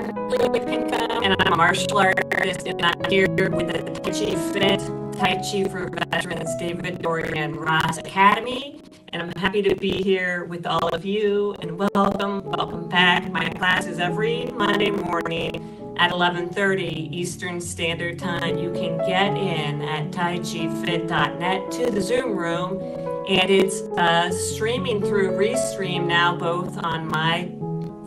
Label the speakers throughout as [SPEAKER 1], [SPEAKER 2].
[SPEAKER 1] and I'm a martial artist, and I'm here with the Tai Chi Fit, Tai Chi for Veterans, David Dorian Ross Academy, and I'm happy to be here with all of you, and welcome back. My class is every Monday morning at 11:30 Eastern Standard Time. You can get in at taichifit.net to the Zoom room, and it's streaming through Restream now, both on my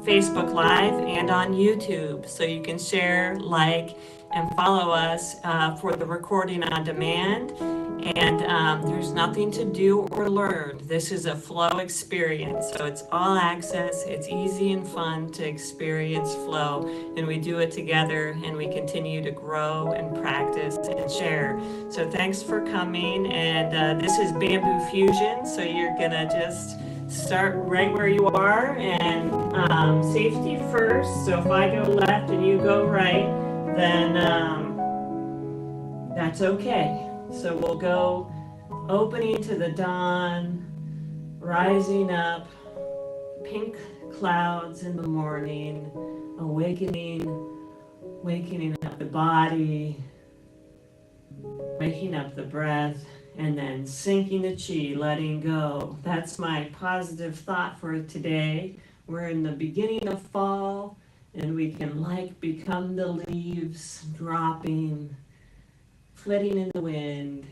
[SPEAKER 1] Facebook Live and on YouTube. So you can share, like, and follow us for the recording on demand. And there's nothing to do or learn. This is a flow experience. So it's all access. It's easy and fun to experience flow. And we do it together, and we continue to grow and practice and share. So thanks for coming. And this is Bamboo Fusion. So you're going to just start right where you are, and safety first. So if I go left and you go right, then that's okay. So we'll go opening to the dawn, rising up, pink clouds in the morning, awakening up the body, waking up the breath, and then sinking the chi, letting go. That's my positive thought for today. We're in the beginning of fall, and we can become the leaves dropping, flitting in the wind,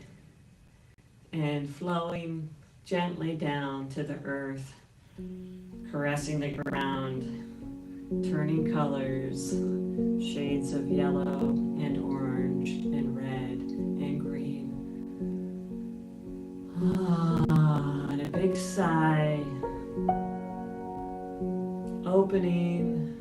[SPEAKER 1] and flowing gently down to the earth, caressing the ground, turning colors, shades of yellow and orange and red and green. And a big sigh, opening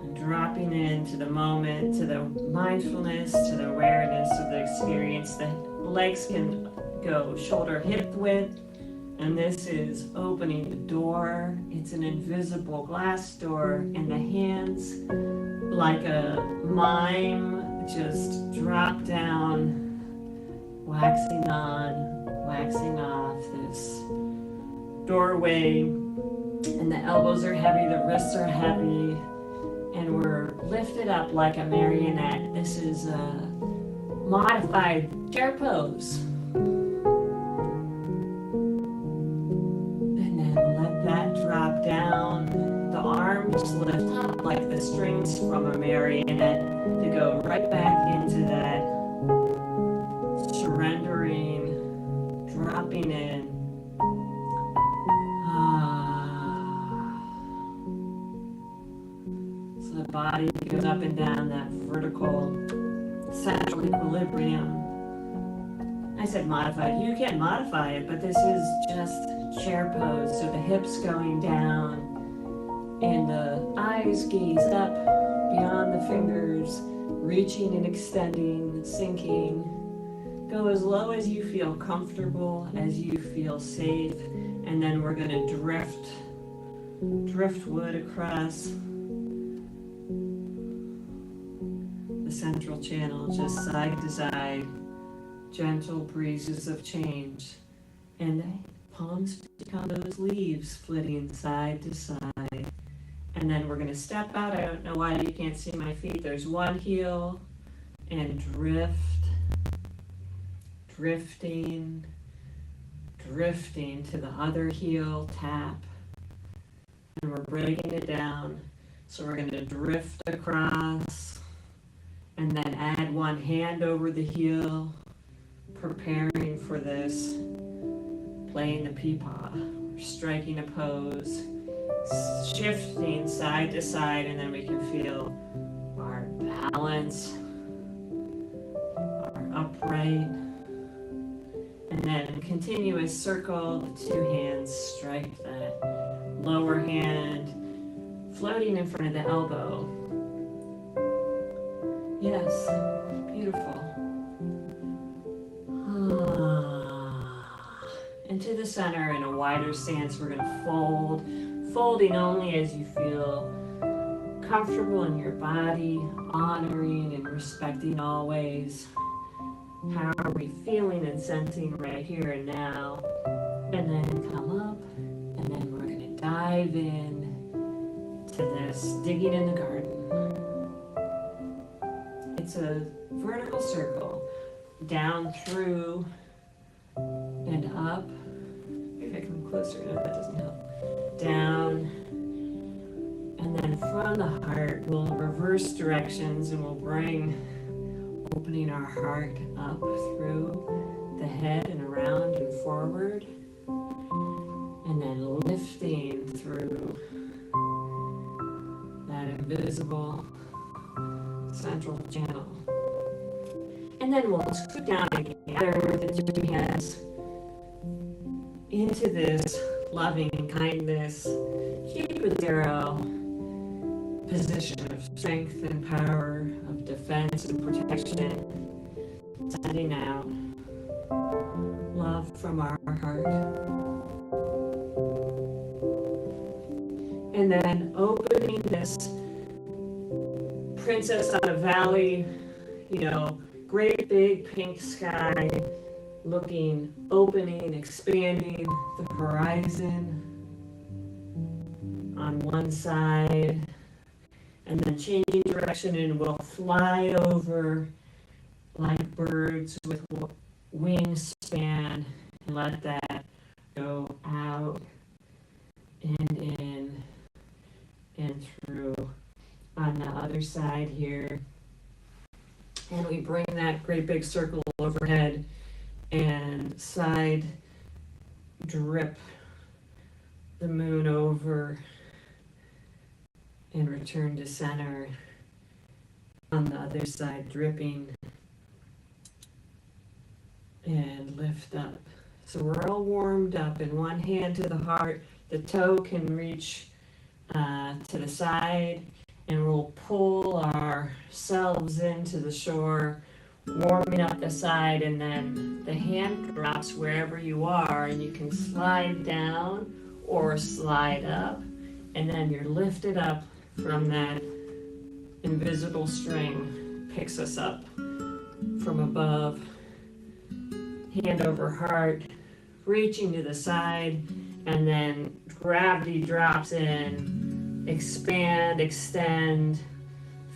[SPEAKER 1] and dropping into the moment, to the mindfulness, to the awareness of the experience. The legs can go shoulder hip width, and this is opening the door. It's an invisible glass door, and the hands, like a mime, just drop down, waxing on, waxing off this doorway, and the elbows are heavy, the wrists are heavy, and we're lifted up like a marionette. This is a modified chair pose. And then let that drop down. The arms lift up like the strings from a marionette to go right back into that surrendering, dropping in. So the body goes up and down that vertical central equilibrium. I said modified. You can modify it, but this is just chair pose. So the hips going down and the eyes gaze up beyond the fingers, reaching and extending, sinking. Go as low as you feel comfortable, as you feel safe, and then we're going to driftwood across the central channel, just side to side, gentle breezes of change, and the palms become those leaves flitting side to side. And then we're going to step out. I don't know why you can't see my feet. There's one heel, and drifting to the other heel, tap, and we're breaking it down. So we're going to drift across, and then add one hand over the heel, preparing for this, playing the peepaw, striking a pose, shifting side to side, and then we can feel our balance, our upright, and then continuous circle, the two hands strike that lower hand, floating in front of the elbow. Yes, beautiful. Into the center in a wider stance, we're going to folding only as you feel comfortable in your body, honoring and respecting always. How are we feeling and sensing right here and now? And then come up, and then we're going to dive in to this digging in the garden. It's a vertical circle down through and up. Maybe I come closer. No, that doesn't help. Down. And then from the heart, we'll reverse directions and we'll bring opening our heart up through the head and around and forward. And then lifting through that invisible central channel. And then we'll scoot down and gather the two hands into this loving kindness, Cupid arrow position of strength and power, of defense and protection, sending out love from our heart. And then opening this princess on a valley, great big pink sky, looking, opening, expanding the horizon on one side, and then changing direction, and we'll fly over like birds with wingspan and let that go out and in and through on the other side here. And we bring that great big circle overhead and side drip the moon over and return to center on the other side, dripping and lift up. So we're all warmed up, and one hand to the heart, the toe can reach to the side, and we'll pull ourselves into the shore, warming up the side, and then the hand drops wherever you are, and you can slide down or slide up, and then you're lifted up from that invisible string, picks us up from above, hand over heart, reaching to the side, and then gravity drops in, expand, extend,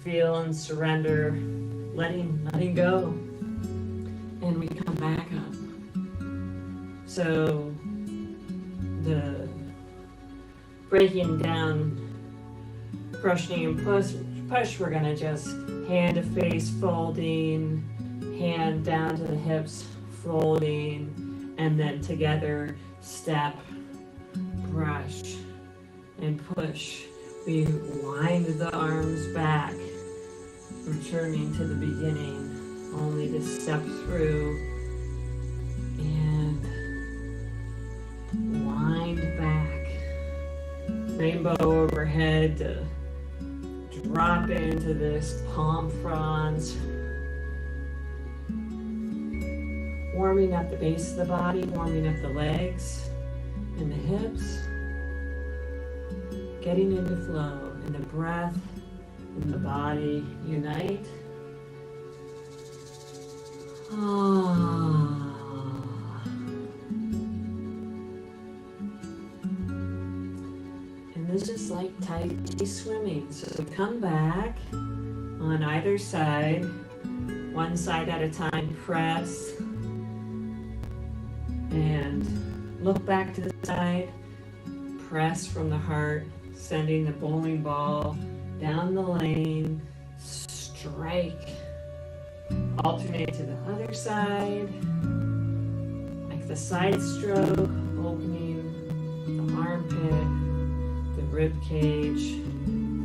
[SPEAKER 1] feel and surrender, letting go, and we come back up. So the breaking down, crushing and push, we're gonna just hand to face folding, hand down to the hips folding, and then together step, brush, and push. We wind the arms back, returning to the beginning, only to step through and wind back. Rainbow overhead to drop into this palm fronds, warming up the base of the body, warming up the legs and the hips, getting into flow, and the breath and the body unite. And this is like Tai Chi swimming. So come back on either side, one side at a time, press, and look back to the side, press from the heart, sending the bowling ball down the lane, strike, alternate to the other side, like the side stroke, opening the armpit, the rib cage,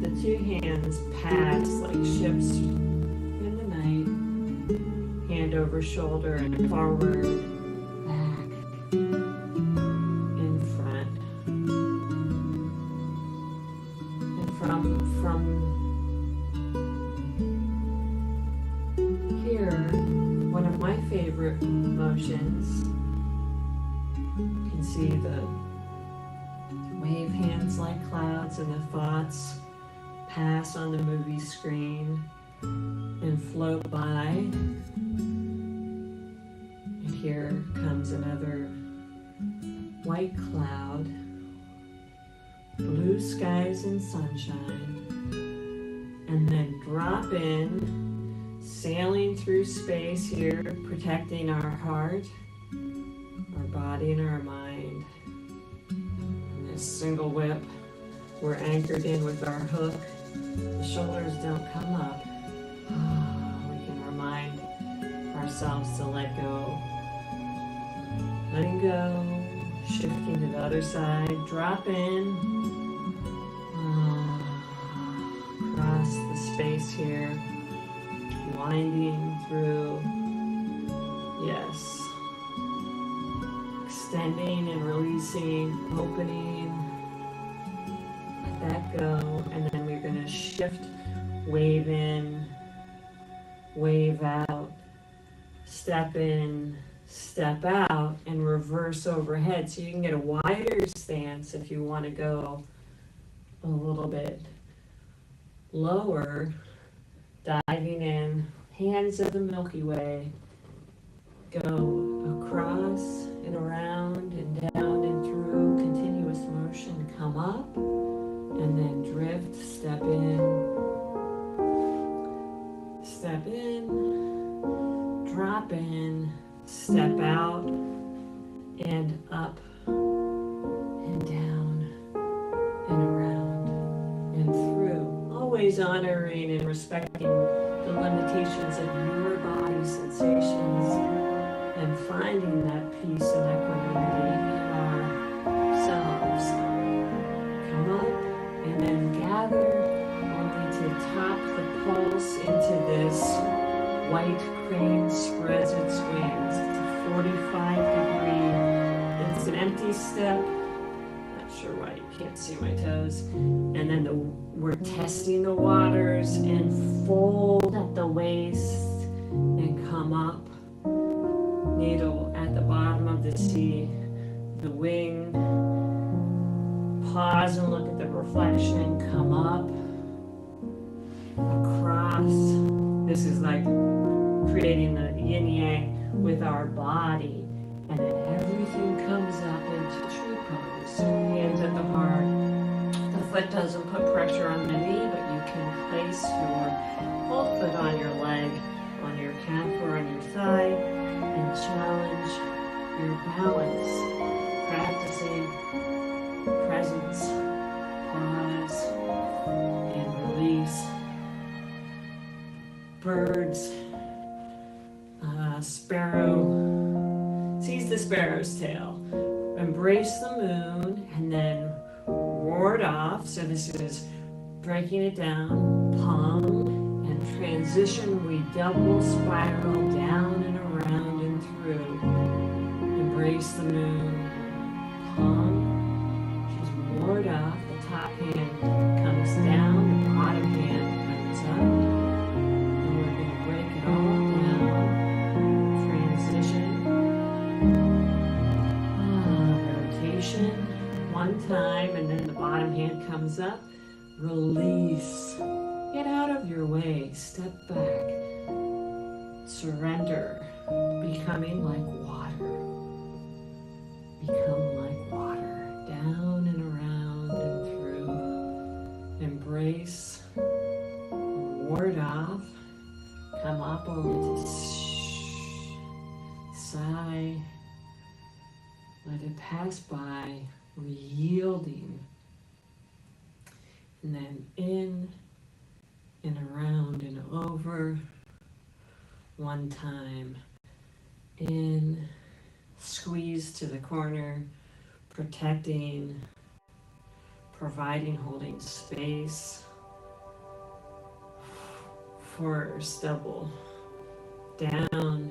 [SPEAKER 1] the two hands pass like ships in the night, hand over shoulder and forward, back, in front. And from here, one of my favorite motions, you can see the wave hands like clouds, and the thoughts pass on the movie screen and float by. And here comes another white cloud blue skies and sunshine. And then drop in, sailing through space here, protecting our heart, our body, and our mind. And this single whip, we're anchored in with our hook. The shoulders don't come up. We can remind ourselves to let go. Letting go, shifting to the other side, drop in. Across the space here, winding through, yes, extending and releasing, opening, let that go, and then we're going to shift, wave in, wave out, step in, step out, and reverse overhead. So you can get a wider stance if you want to go a little bit lower, diving in, hands of the Milky Way, go across and around and down and through, continuous motion, come up, and then drift, step in, drop in, step out, and up, and down, and around, and through. Always honoring and respecting the limitations of your body sensations and finding that peace and equanimity in ourselves. Come up and then gather only to top the pulse into this white crane spreads its wings. It's a 45-degree, it's an empty step. Sure why you can't see my toes. And then we're testing the waters and fold at the waist and come up. Needle at the bottom of the sea, the wing. Pause and look at the reflection. Come up, across. This is like creating the yin yang with our body. And then everything comes up into tree pose. Hands at the heart. The foot doesn't put pressure on the knee, but you can place your whole foot on your leg, on your calf or on your thigh, and challenge your balance. Practicing presence, pause, and release. Birds, sparrow, seize the sparrow's tail. Embrace the moon and then ward off. So this is breaking it down, palm, and transition. We double spiral down and around and through. Embrace the moon, palm, she's ward off. The top hand comes down, the bottom hand comes up. And we're going to break it all down. Transition. Rotation. One time, and then the bottom hand comes up. Release. Get out of your way. Step back. Surrender. Becoming like water. Become like water. Down and around and through. Embrace. Ward off. Come up only to sigh. Let it pass by. Yielding. And then in and around and over. One time. In. Squeeze to the corner. Protecting. Providing, holding space. For stubble. Down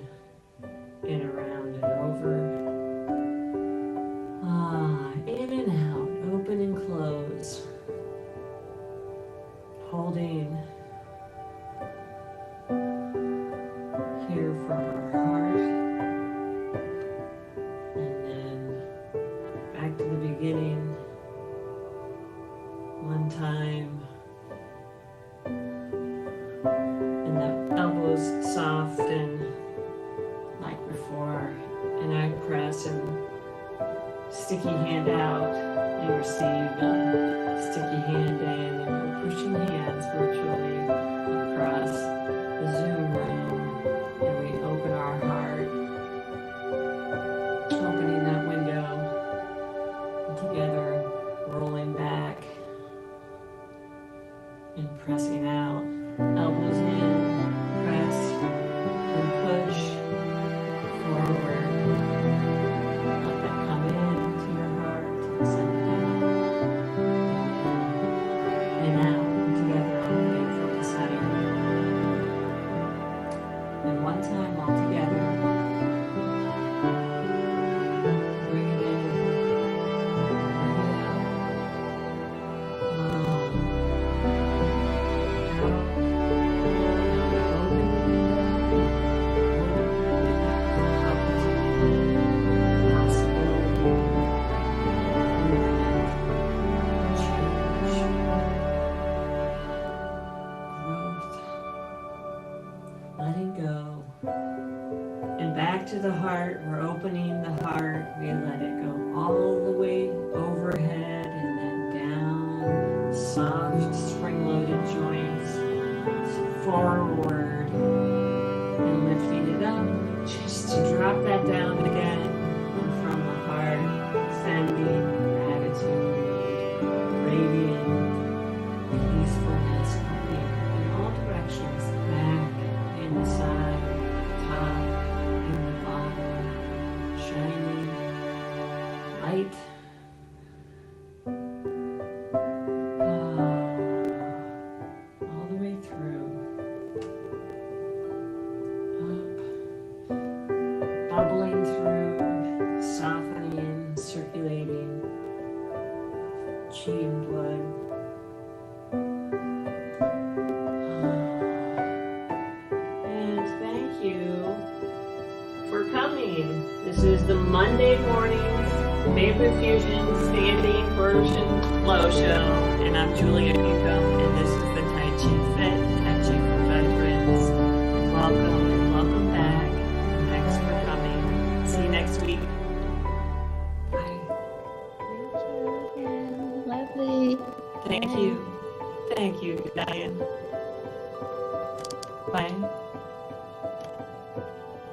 [SPEAKER 1] and around and over. In and out, open and close. Holding here for our heart. And then back to the beginning. One time. And the elbows soften like before. An egg press and sticky hand out and receive. and pressing out. Elbows in, press, and push forward. Let that come into your heart, send it out, and out, and together, opening from the center. And one time all together. Bring it in, bring it out. Letting go. And back to the heart. We're opening the heart. We let it go all the way overhead and then down. Soft spring-loaded joints. Forward. And lifting it up. Just to drop that down again. And from the heart, sending gratitude, radiant peacefulness coming in all directions. Back, inside, top, in the bottom, shining light. All the way through. Up, bubbling through, softening, circulating, chi and blood. And thank you for coming. This is the Monday mornings Favorite Fusion Standing Version Flow Show. And I'm Julia Newcomb, and this is the Tai Chi Fit, Tai Chi for Veterans. Welcome and welcome back. Thanks for coming. See you next week. Bye.
[SPEAKER 2] Thank you. Lovely.
[SPEAKER 1] Thank you. Thank you, Diane. Bye.